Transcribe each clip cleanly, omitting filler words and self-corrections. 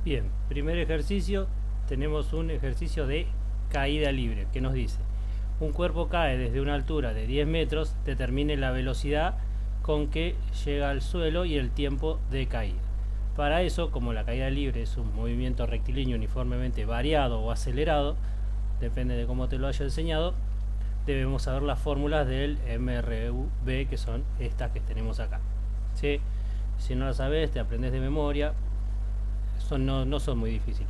Bien, primer ejercicio, tenemos un ejercicio de caída libre que nos dice: un cuerpo cae desde una altura de 10 metros, determine la velocidad con que llega al suelo y el tiempo de caída. Para eso, como la caída libre es un movimiento rectilíneo uniformemente variado o acelerado, depende de cómo te lo haya enseñado, debemos saber las fórmulas del MRV, que son estas que tenemos acá. ¿Sí? Si no las sabes, te aprendes de memoria. No son muy difíciles.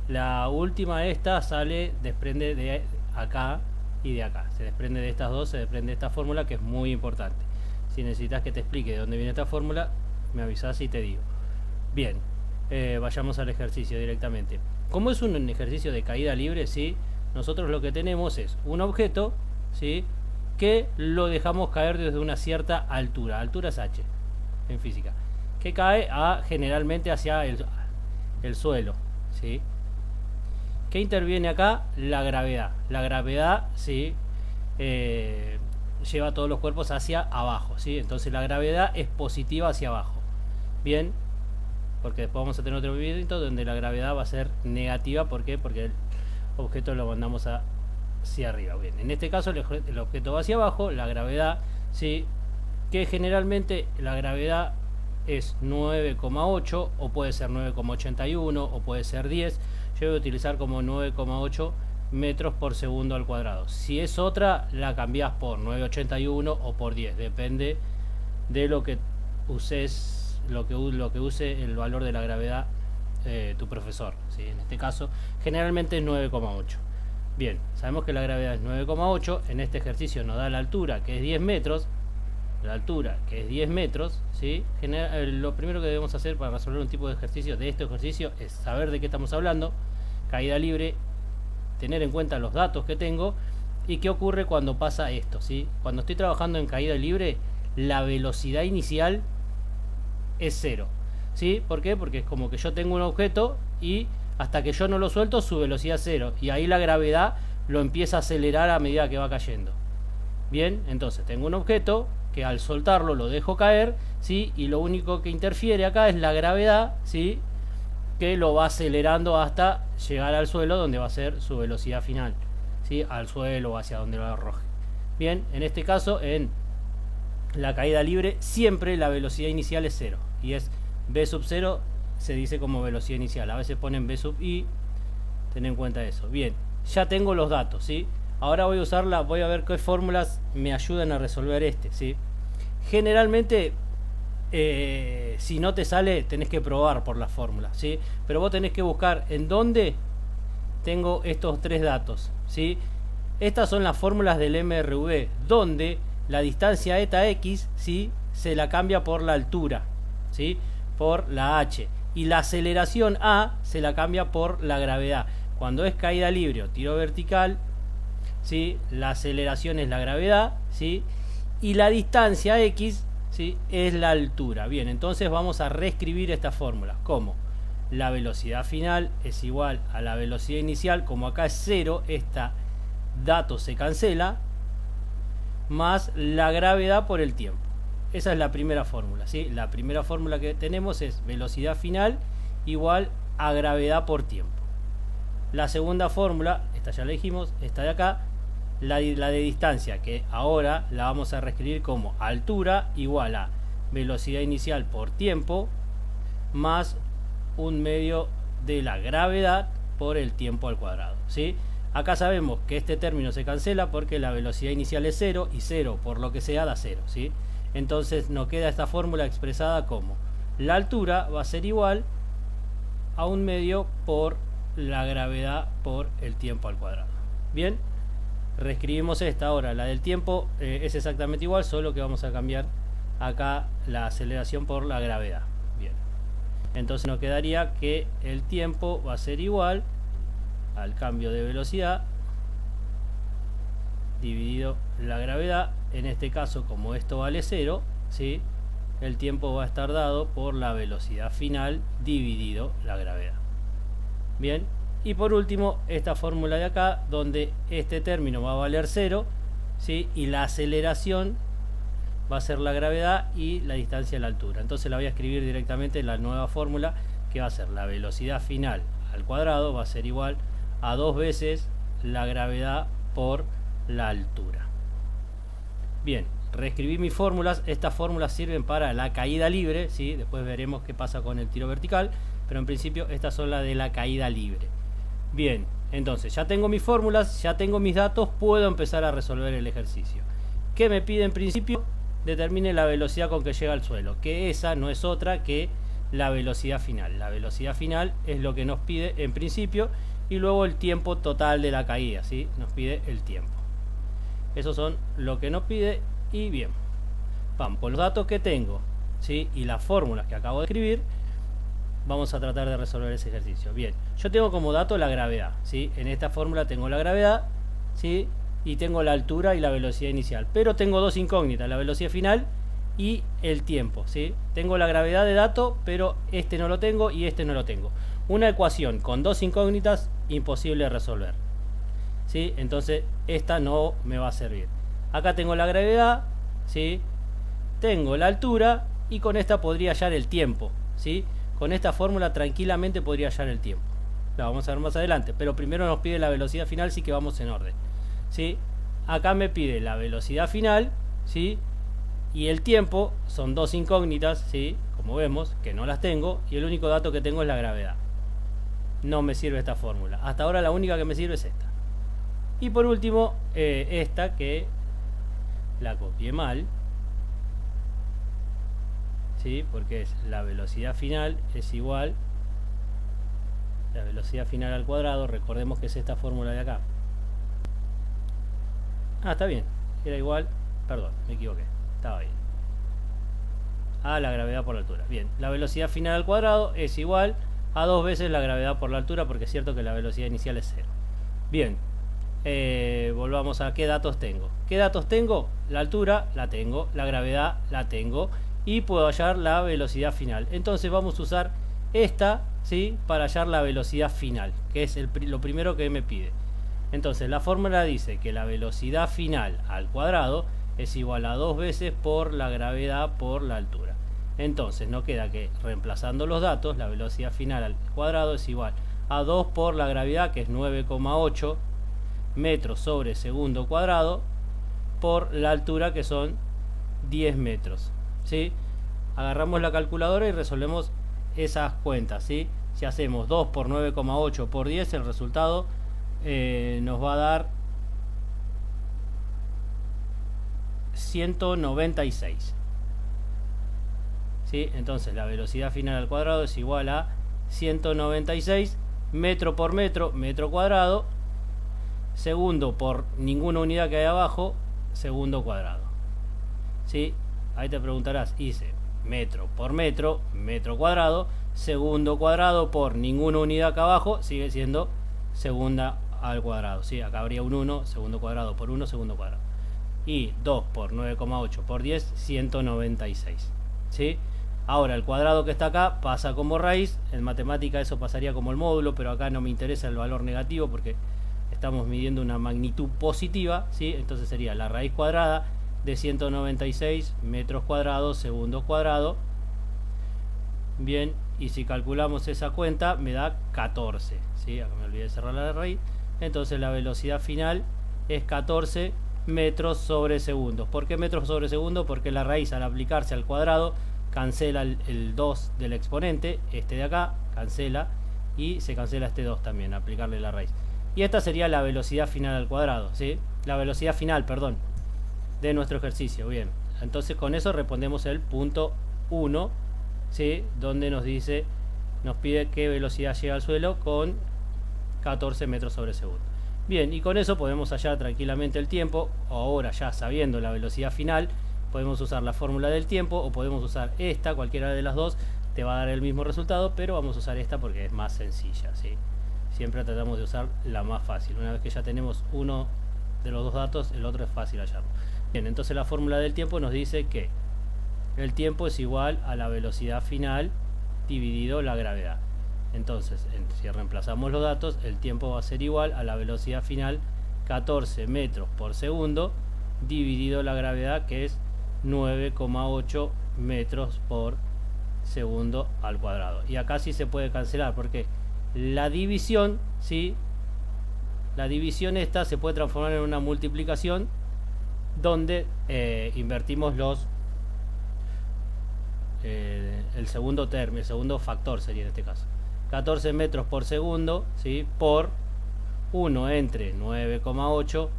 La última, esta desprende de acá y de acá. Se desprende de estas dos, se desprende de esta fórmula, que es muy importante. Si necesitas que te explique de dónde viene esta fórmula, me avisas y te digo. Bien, vayamos al ejercicio directamente. Como es un ejercicio de caída libre, ¿sí? Nosotros lo que tenemos es un objeto, ¿sí?, que lo dejamos caer desde una cierta altura. Altura es h en física, que cae generalmente hacia el suelo, ¿sí? ¿Qué interviene acá? La gravedad. La gravedad, ¿sí?, lleva a todos los cuerpos hacia abajo, ¿sí? Entonces la gravedad es positiva hacia abajo. Bien, porque después vamos a tener otro movimiento donde la gravedad va a ser negativa. ¿Por qué? Porque el objeto lo mandamos hacia arriba. Bien, en este caso el objeto va hacia abajo, la gravedad, ¿sí?, que generalmente la gravedad es 9,8 o puede ser 9,81 o puede ser 10. Yo voy a utilizar como 9,8 metros por segundo al cuadrado. Si es otra, la cambias por 9,81 o por 10, depende de lo que uses, lo que use el valor de la gravedad tu profesor, ¿sí? En este caso generalmente es 9,8. Bien, sabemos que la gravedad es 9,8. En este ejercicio nos da la altura, que es 10 metros. La altura, que es 10 metros, ¿sí? Lo primero que debemos hacer para resolver un tipo de ejercicio de este ejercicio es saber de qué estamos hablando, caída libre, tener en cuenta los datos que tengo y qué ocurre cuando pasa esto, ¿sí? Cuando estoy trabajando en caída libre, la velocidad inicial es cero, ¿sí? ¿Por qué? Porque es como que yo tengo un objeto y hasta que yo no lo suelto, su velocidad es cero, y ahí la gravedad lo empieza a acelerar a medida que va cayendo. Bien, entonces tengo un objeto que al soltarlo lo dejo caer, ¿sí? Y lo único que interfiere acá es la gravedad, ¿sí?, que lo va acelerando hasta llegar al suelo, donde va a ser su velocidad final, ¿sí?, al suelo o hacia donde lo arroje. Bien, en este caso, en la caída libre, siempre la velocidad inicial es cero, y es v sub 0, se dice como velocidad inicial. A veces ponen v sub i, ten en cuenta eso. Bien, ya tengo los datos, ¿sí? Ahora voy a ver qué fórmulas me ayudan a resolver ¿sí? Generalmente, si no te sale, tenés que probar por las fórmulas, ¿sí? Pero vos tenés que buscar en dónde tengo estos tres datos, ¿sí? Estas son las fórmulas del MRV, donde la distancia eta x, ¿sí?, se la cambia por la altura, ¿sí?, por la h, y la aceleración a se la cambia por la gravedad. Cuando es caída libre o tiro vertical, ¿sí?, la aceleración es la gravedad, ¿sí?, y la distancia x, ¿sí?, es la altura. Bien, entonces vamos a reescribir estas fórmulas como la velocidad final es igual a la velocidad inicial. Como acá es cero, esta dato se cancela, más la gravedad por el tiempo. Esa es la primera fórmula, ¿sí? La primera fórmula que tenemos es velocidad final igual a gravedad por tiempo. La segunda fórmula, esta ya la dijimos, esta de acá, la de distancia, que ahora la vamos a reescribir como altura igual a velocidad inicial por tiempo más un medio de la gravedad por el tiempo al cuadrado, ¿sí? Acá sabemos que este término se cancela porque la velocidad inicial es 0 y 0 por lo que sea da 0, ¿sí? Entonces nos queda esta fórmula expresada como la altura va a ser igual a un medio por la gravedad por el tiempo al cuadrado. Bien, reescribimos esta ahora. La del tiempo es exactamente igual, solo que vamos a cambiar acá la aceleración por la gravedad. Bien, entonces nos quedaría que el tiempo va a ser igual al cambio de velocidad dividido la gravedad. En este caso, como esto vale 0, ¿sí?, el tiempo va a estar dado por la velocidad final dividido la gravedad. Bien, y por último esta fórmula de acá, donde este término va a valer 0, ¿sí?, y la aceleración va a ser la gravedad y la distancia a la altura. Entonces la voy a escribir directamente en la nueva fórmula, que va a ser la velocidad final al cuadrado, va a ser igual a 2 veces la gravedad por la altura. Bien, reescribí mis fórmulas. Estas fórmulas sirven para la caída libre, ¿sí? Después veremos qué pasa con el tiro vertical, pero en principio estas son las de la caída libre. Bien, entonces ya tengo mis fórmulas, ya tengo mis datos, puedo empezar a resolver el ejercicio. ¿Qué me pide en principio? Determine la velocidad con que llega al suelo, que esa no es otra que la velocidad final. La velocidad final es lo que nos pide en principio, y luego el tiempo total de la caída, ¿sí? Nos pide el tiempo. Esos son lo que nos pide. Y bien, vamos, con los datos que tengo, ¿sí? Y las fórmulas que acabo de escribir, vamos a tratar de resolver ese ejercicio. Bien, yo tengo como dato la gravedad, ¿sí? En esta fórmula tengo la gravedad, ¿sí? Y tengo la altura y la velocidad inicial, pero tengo dos incógnitas, la velocidad final y el tiempo, ¿sí? Tengo la gravedad de dato, pero este no lo tengo y este no lo tengo. Una ecuación con dos incógnitas, imposible de resolver, ¿sí? Entonces esta no me va a servir. Acá tengo la gravedad, ¿sí? Tengo la altura y con esta podría hallar el tiempo, ¿sí? Con esta fórmula tranquilamente podría hallar el tiempo. La vamos a ver más adelante, pero primero nos pide la velocidad final, sí que vamos en orden, ¿sí? Acá me pide la velocidad final, ¿sí? Y el tiempo, son dos incógnitas, ¿sí? Como vemos, que no las tengo, y el único dato que tengo es la gravedad. No me sirve esta fórmula. Hasta ahora la única que me sirve es esta. Y por último, esta que la copié mal, ¿sí? Porque es la velocidad final es igual la velocidad final al cuadrado. Recordemos que es esta fórmula de acá. Está bien, era igual, perdón, me equivoqué, estaba bien, a la gravedad por la altura. Bien, la velocidad final al cuadrado es igual a 2 veces la gravedad por la altura, porque es cierto que la velocidad inicial es 0. Bien, volvamos a qué datos tengo. ¿Qué datos tengo? La altura la tengo, la gravedad la tengo, y puedo hallar la velocidad final. Entonces vamos a usar esta, ¿sí? Para hallar la velocidad final, que es lo primero que me pide. Entonces la fórmula dice que la velocidad final al cuadrado es igual a 2 veces por la gravedad por la altura. Entonces no queda que, reemplazando los datos, la velocidad final al cuadrado es igual a 2 por la gravedad, que es 9,8 metros sobre segundo cuadrado, por la altura, que son 10 metros, ¿sí? Agarramos la calculadora y resolvemos esas cuentas, ¿sí? Si hacemos 2 por 9,8 por 10, el resultado nos va a dar 196, ¿sí? Entonces la velocidad final al cuadrado es igual a 196 metro por metro, metro cuadrado, segundo por ninguna unidad que hay abajo, segundo cuadrado, ¿sí? Ahí te preguntarás, hice metro por metro, metro cuadrado, segundo cuadrado por ninguna unidad acá abajo, sigue siendo segunda al cuadrado, ¿sí? Acá habría un 1, segundo cuadrado por 1, segundo cuadrado. Y 2 por 9,8 por 10, 196, ¿sí? Ahora el cuadrado que está acá pasa como raíz. En matemática eso pasaría como el módulo, pero acá no me interesa el valor negativo porque estamos midiendo una magnitud positiva, ¿sí? Entonces sería la raíz cuadrada de 196 metros cuadrados segundo cuadrado. Bien, y si calculamos esa cuenta me da 14, ¿sí? Acá me olvidé de cerrar la raíz. Entonces la velocidad final es 14 metros sobre segundo. ¿Por qué metros sobre segundo? Porque la raíz, al aplicarse al cuadrado, cancela el 2 del exponente, este de acá, cancela, y se cancela este 2 también, aplicarle la raíz. Y esta sería la velocidad final al cuadrado, ¿sí? La velocidad final, perdón, de nuestro ejercicio. Bien, entonces con eso respondemos el punto 1, ¿sí? Donde nos dice, nos pide qué velocidad llega al suelo con 14 metros sobre segundo. Bien, y con eso podemos hallar tranquilamente el tiempo. Ahora, ya sabiendo la velocidad final, podemos usar la fórmula del tiempo o podemos usar esta, cualquiera de las dos te va a dar el mismo resultado, pero vamos a usar esta porque es más sencilla, ¿sí? Siempre tratamos de usar la más fácil. Una vez que ya tenemos uno de los dos datos, el otro es fácil hallarlo. Bien, entonces la fórmula del tiempo nos dice que el tiempo es igual a la velocidad final dividido la gravedad. Entonces, si reemplazamos los datos, el tiempo va a ser igual a la velocidad final, 14 metros por segundo, dividido la gravedad, que es 9,8 metros por segundo al cuadrado. Y acá sí se puede cancelar porque la división, ¿sí? La división esta se puede transformar en una multiplicación donde invertimos el segundo término, el segundo factor sería en este caso. 14 metros por segundo, ¿sí? Por 1 entre 9,8,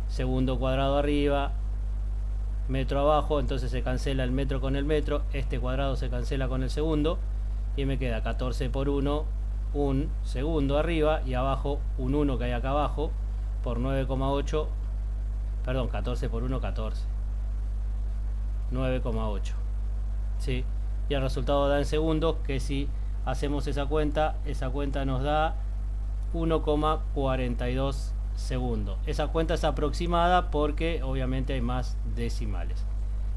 segundo cuadrado arriba, metro abajo, entonces se cancela el metro con el metro, este cuadrado se cancela con el segundo y me queda 14 por 1, un segundo arriba y abajo un 1 que hay acá abajo por 9,8, perdón, 14 por 1, 14, 9,8, ¿sí? Y el resultado da en segundos, que si hacemos esa cuenta nos da 1,42 segundos. Esa cuenta es aproximada porque obviamente hay más decimales.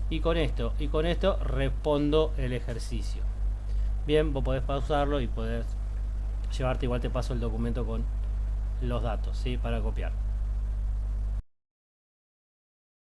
Y con esto respondo el ejercicio. Bien, vos podés pausarlo y podés llevarte, igual te paso el documento con los datos, ¿sí? Para copiar.